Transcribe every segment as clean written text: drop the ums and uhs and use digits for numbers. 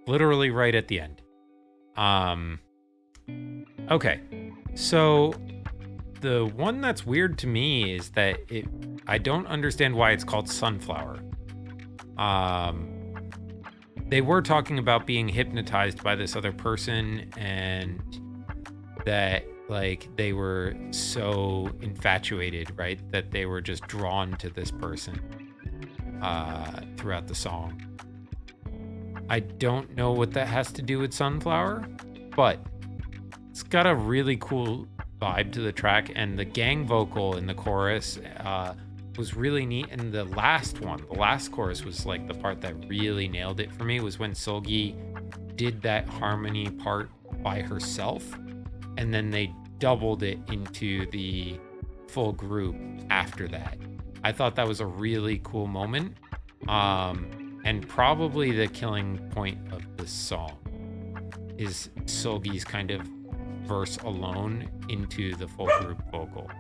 literally right at the end. Okay, so the one that's weird to me is that I don't understand why it's called Sunflower. They were talking about being hypnotized by this other person, and that like they were so infatuated, right, that they were just drawn to this person throughout the song. I don't know what that has to do with Sunflower, but it's got a really cool vibe to the track, and the gang vocal in the chorus was really neat. And the last chorus was like the part that really nailed it for me, was when Seulgi did that harmony part by herself, and then they doubled it into the full group after that. I thought that was a really cool moment, and probably the killing point of the song is Seulgi's kind of verse alone into the full group vocal.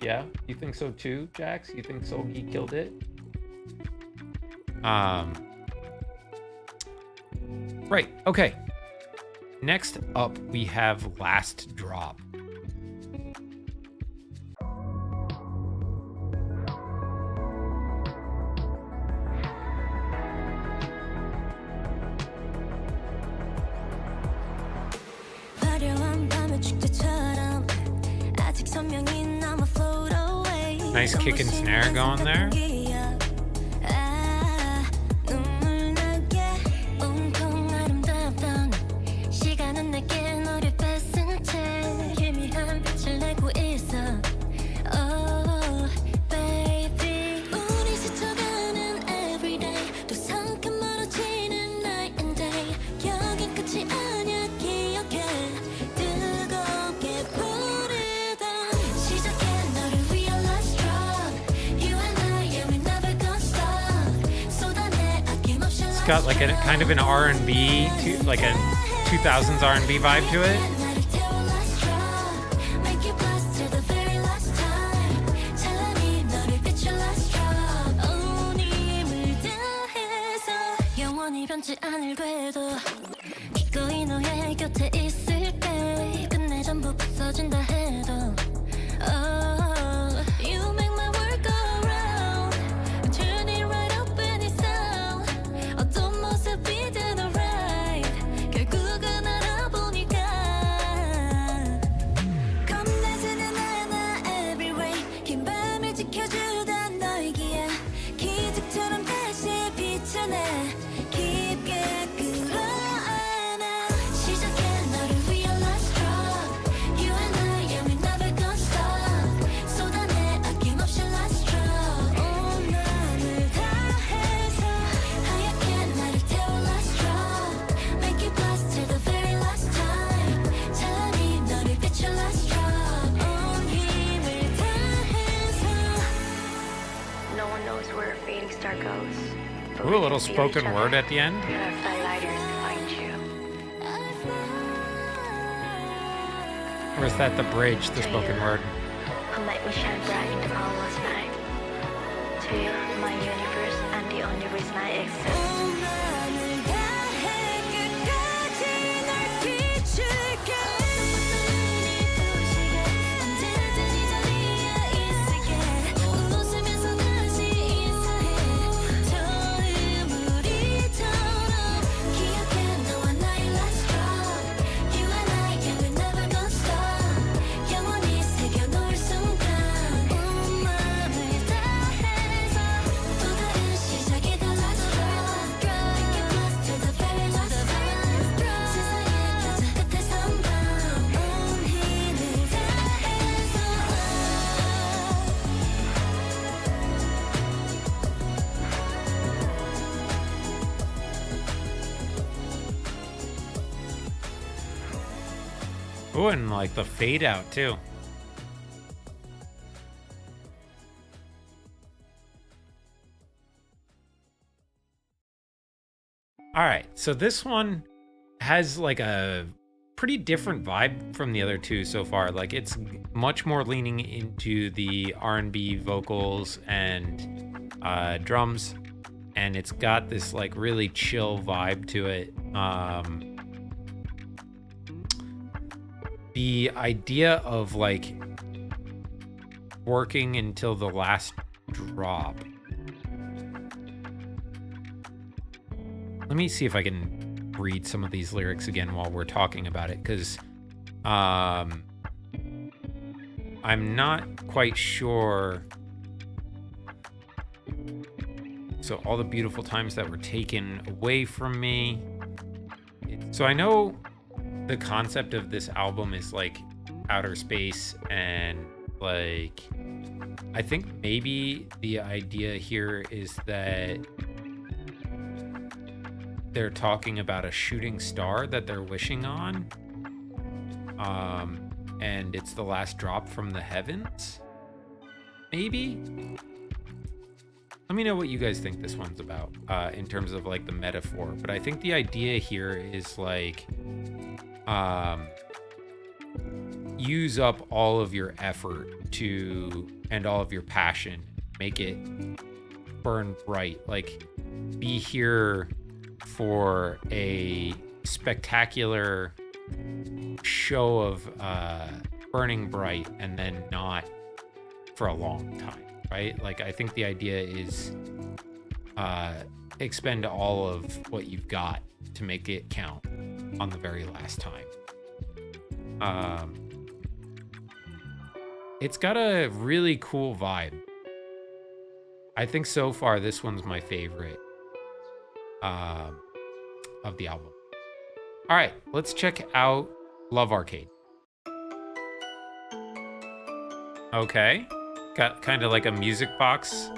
Yeah, you think so too, Jax? You think Seulgi killed it? Right, okay. Next up, we have Last Drop. Nice kick and snare going there. Got like a kind of an R&B, like a 2000s R&B vibe to it. Ooh, a little spoken word at the end. Or is that the bridge, the spoken word? Who make me shine bright in the marvelous night. To you, my universe, and the only reason I exist. Ooh, and like the fade out too. All right, so this one has like a pretty different vibe from the other two so far. Like it's much more leaning into the R&B vocals and drums, and it's got this like really chill vibe to it. The idea of like working until the last drop. Let me see if I can read some of these lyrics again while we're talking about it, because I'm not quite sure. So all the beautiful times that were taken away from me. So I know the concept of this album is like outer space, and like I think maybe the idea here is that they're talking about a shooting star that they're wishing on, and it's the last drop from the heavens, maybe. Let me know what you guys think this one's about, in terms of like the metaphor. But I think the idea here is like, use up all of your effort and all of your passion, make it burn bright. Like, be here for a spectacular show of burning bright, and then not for a long time, right? Like, I think the idea is expend all of what you've got to make it count on the very last time. It's got a really cool vibe. I think so far this one's my favorite of the album. All right, let's check out Love Arcade. Okay, got kind of like a music box.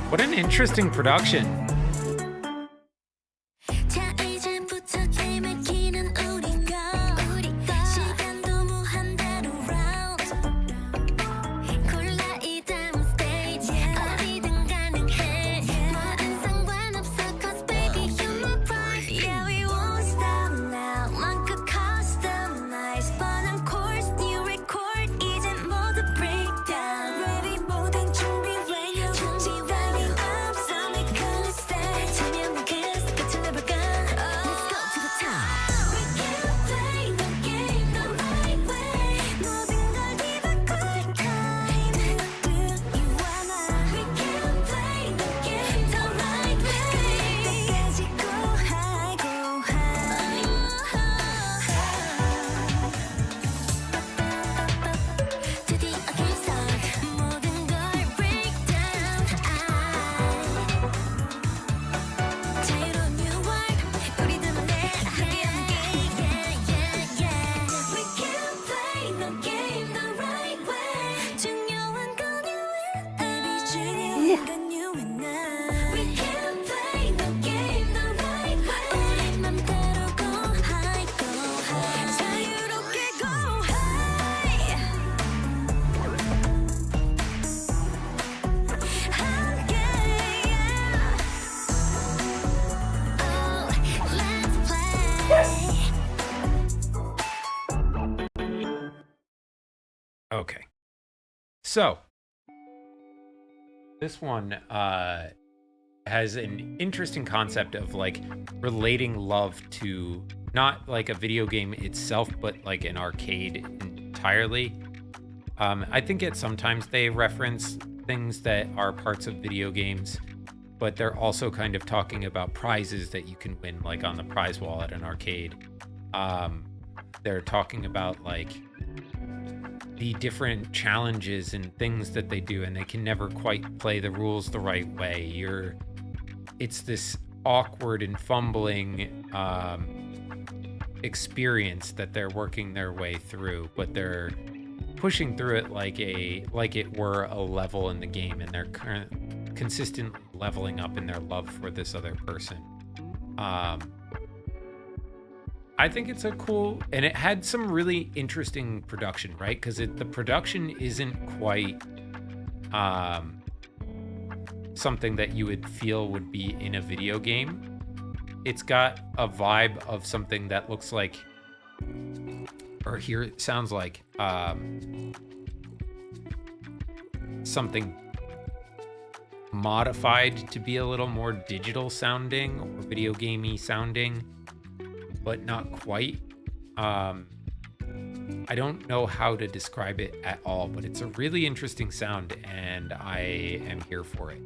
What an interesting production. Okay. So, this one has an interesting concept of like relating love to not like a video game itself, but like an arcade entirely. I think sometimes they reference things that are parts of video games, but they're also kind of talking about prizes that you can win, like on the prize wall at an arcade. They're talking about like the different challenges and things that they do, and they can never quite play the rules the right way. It's this awkward and fumbling experience that they're working their way through, but they're pushing through it like it were a level in the game, and they're consistently leveling up in their love for this other person. I think it's a cool, and it had some really interesting production, right? Because the production isn't quite something that you would feel would be in a video game. It's got a vibe of something that looks like, or here it sounds like something modified to be a little more digital sounding or video gamey sounding, but not quite. I don't know how to describe it at all, but it's a really interesting sound, and I am here for it.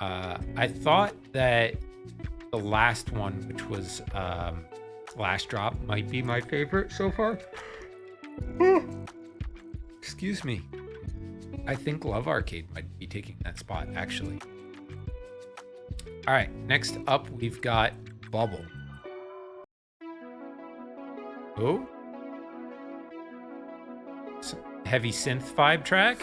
I thought that the last one, which was Last Drop, might be my favorite so far. Excuse me. I think Love Arcade might be taking that spot, actually. All right, next up we've got Bubble. Oh, some heavy synth vibe track.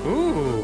Ooh.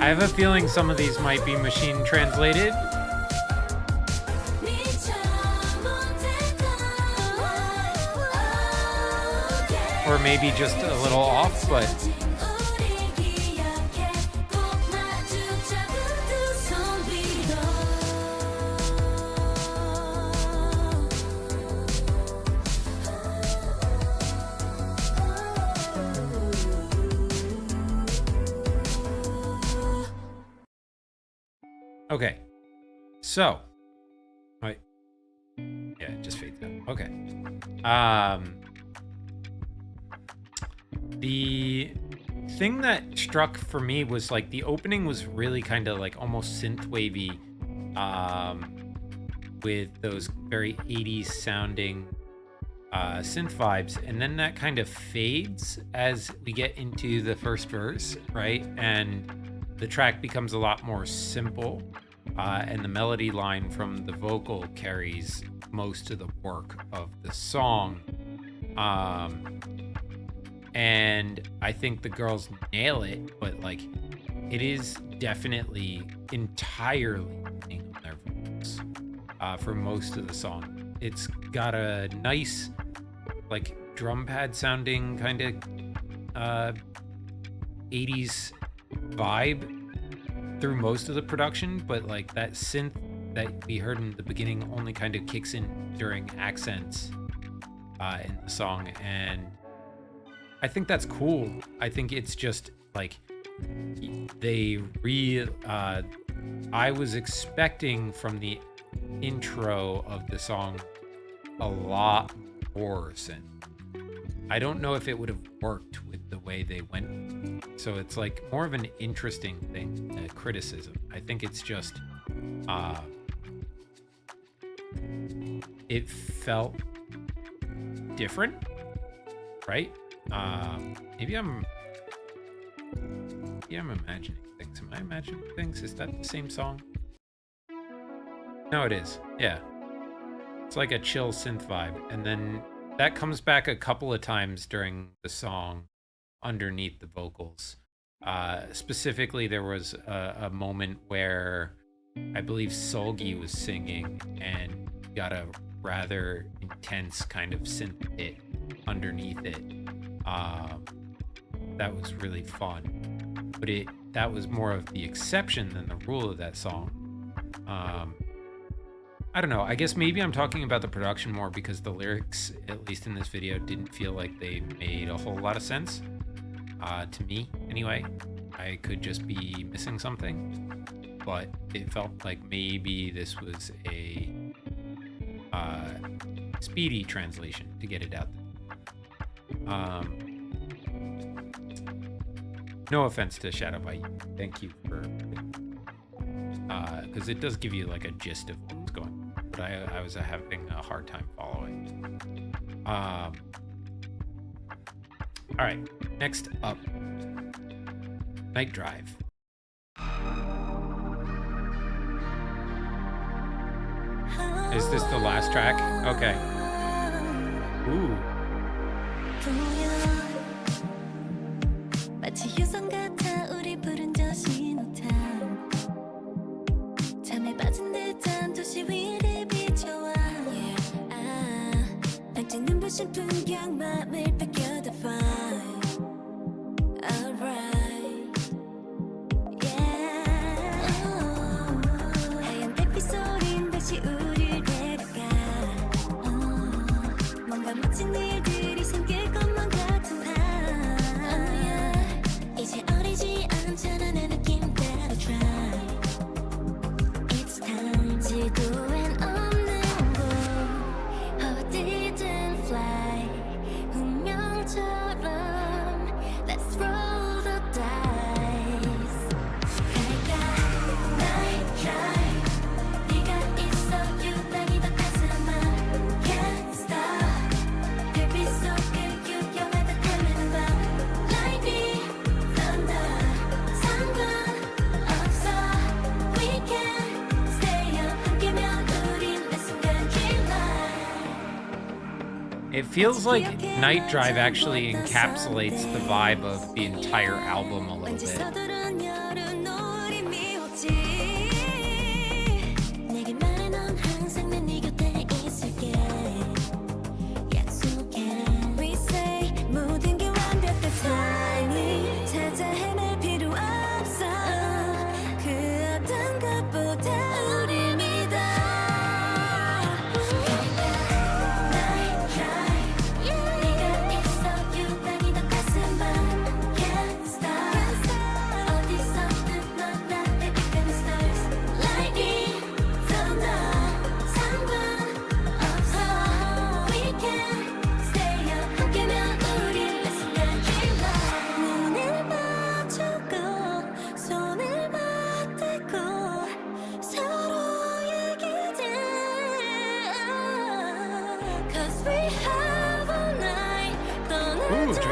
I have a feeling some of these might be machine translated. or maybe just a little off, but okay. So, wait. Yeah, it just fades out. Okay. The thing that struck for me was like the opening was really kind of like almost synth wavy, with those very 80s sounding synth vibes, and then that kind of fades as we get into the first verse, right? And the track becomes a lot more simple, and the melody line from the vocal carries most of the work of the song. And I think the girls nail it, but like it is definitely entirely on their vocals for most of the song. It's got a nice like drum pad sounding kind of 80s vibe through most of the production, but like that synth that we heard in the beginning only kind of kicks in during accents in the song, and I think that's cool. I think it's just like I was expecting from the intro of the song a lot more synth. I don't know if it would have worked with the way they went. So it's like more of an interesting thing, a criticism. I think it's just it felt different, right? Maybe I'm imagining things. Am I imagining things? Is that the same song? No, it is. Yeah. It's like a chill synth vibe. And then that comes back a couple of times during the song underneath the vocals. Specifically, there was a moment where I believe Solgi was singing and got a rather intense kind of synth hit underneath it. That was really fun, but that was more of the exception than the rule of that song. I don't know. I guess maybe I'm talking about the production more because the lyrics, at least in this video, didn't feel like they made a whole lot of sense to me. Anyway, I could just be missing something, but it felt like maybe this was a speedy translation to get it out there. No offense to Shadow by You. Thank you for because it does give you like a gist of what's going on, but I was having a hard time following. All right, next up, Night Drive. Is this the last track? Okay. Ooh. 마치 유성 같아 우리 부른 젖이 노탄 잠에 빠진 듯한 도시 위를 비춰와 당장 눈부신 풍경 맘을 뺏겨다 fine alright 하얀 달빛 소린 다시 우릴 데려가 뭔가 멋진 일들이 생길 것만 같은 이제 어리지 않잖아 내 느낌대로 try It's time 지도엔 없는 곳 어디든 fly 운명처럼 Let's roll the dice 갈까 night drive 네가 있어 유난히 더 따스한 맘 Can't stop 별빛 속을 유영하다 달리는 밤 Lightning thunder 상관없어 We can stay up 함께면 우린 매 순간 dreamline It feels like Night Drive actually encapsulates the vibe of the entire album a little 왠지 bit. 서두른 여름 노을이 미웠지 내게 말해 넌 항상 난 네 곁에 있을게 약속해 We say 모든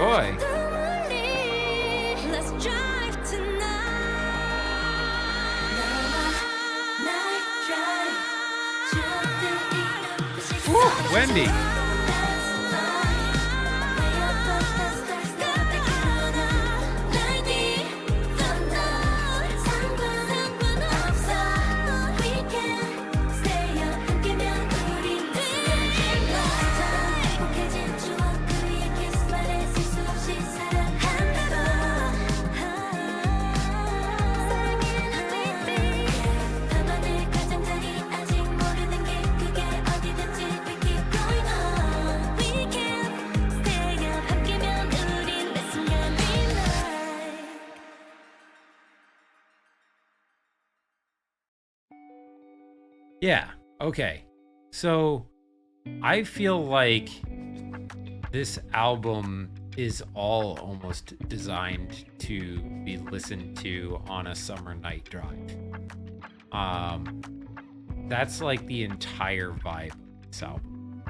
enjoy. Let's drive tonight. Night drive. Woo, Wendy. Yeah, okay. So I feel like this album is all almost designed to be listened to on a summer night drive. That's like the entire vibe of this album.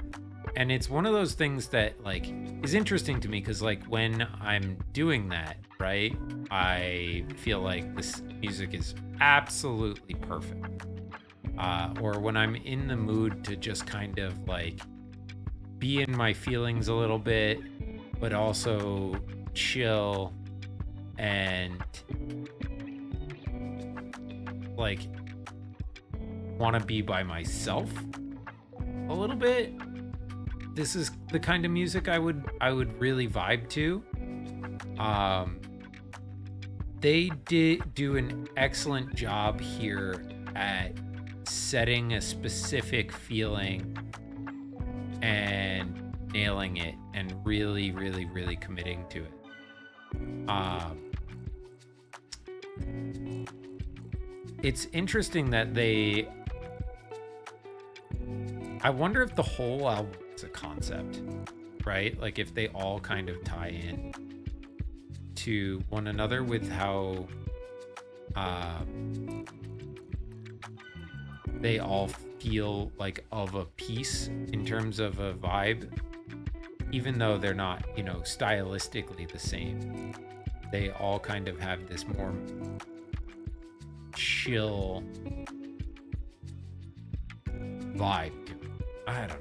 And it's one of those things that like is interesting to me because like when I'm doing that, right, I feel like this music is absolutely perfect. Or when I'm in the mood to just kind of like be in my feelings a little bit, but also chill and like want to be by myself a little bit. This is the kind of music I would really vibe to. They did do an excellent job here at setting a specific feeling and nailing it and really, really, really committing to it. It's interesting that I wonder if the whole album is a concept, right? Like if they all kind of tie in to one another with how they all feel like of a piece in terms of a vibe, even though they're not, you know, stylistically the same. They all kind of have this more chill vibe to it. I don't know.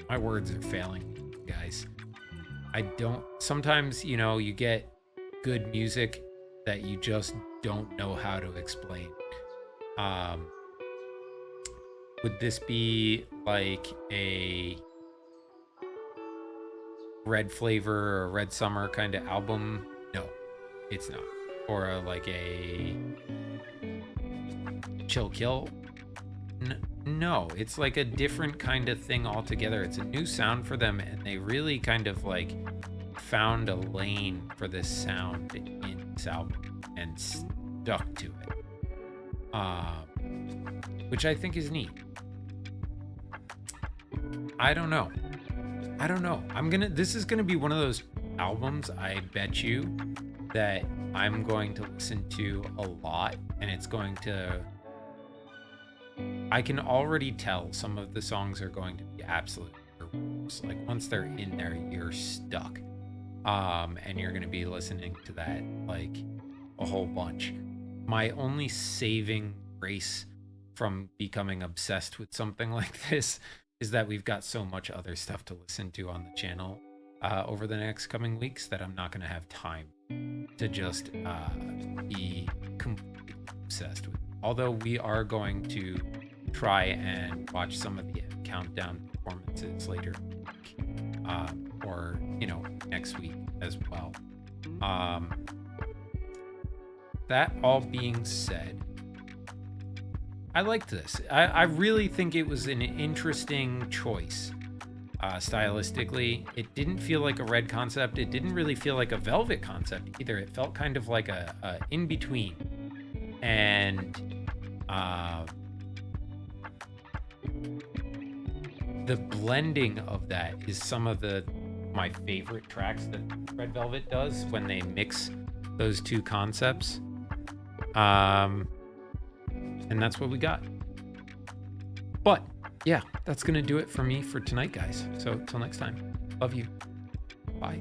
My words are failing me, guys. Sometimes, you know, you get good music that you just don't know how to explain. Would this be like a Red Flavor or Red Summer kind of album? No, it's not. Or like a Chill Kill? No, it's like a different kind of thing altogether. It's a new sound for them, and they really kind of like found a lane for this sound in this album and stuck to it. Which I think is neat. I don't know. This is gonna be one of those albums, I bet you, that I'm going to listen to a lot, and it's going to, I can already tell some of the songs are going to be absolute earworms. Like once they're in there, you're stuck. And you're gonna be listening to that like a whole bunch. My only saving grace from becoming obsessed with something like this is that we've got so much other stuff to listen to on the channel over the next coming weeks that I'm not going to have time to just be completely obsessed with. Although we are going to try and watch some of the countdown performances later in the week, or, you know, next week as well. That all being said, I liked this. I really think it was an interesting choice. Stylistically, it didn't feel like a Red concept. It didn't really feel like a Velvet concept either. It felt kind of like a in-between. And the blending of that is some of my favorite tracks that Red Velvet does when they mix those two concepts. And that's what we got. But yeah, that's gonna do it for me for tonight, guys. So till next time, love you. Bye.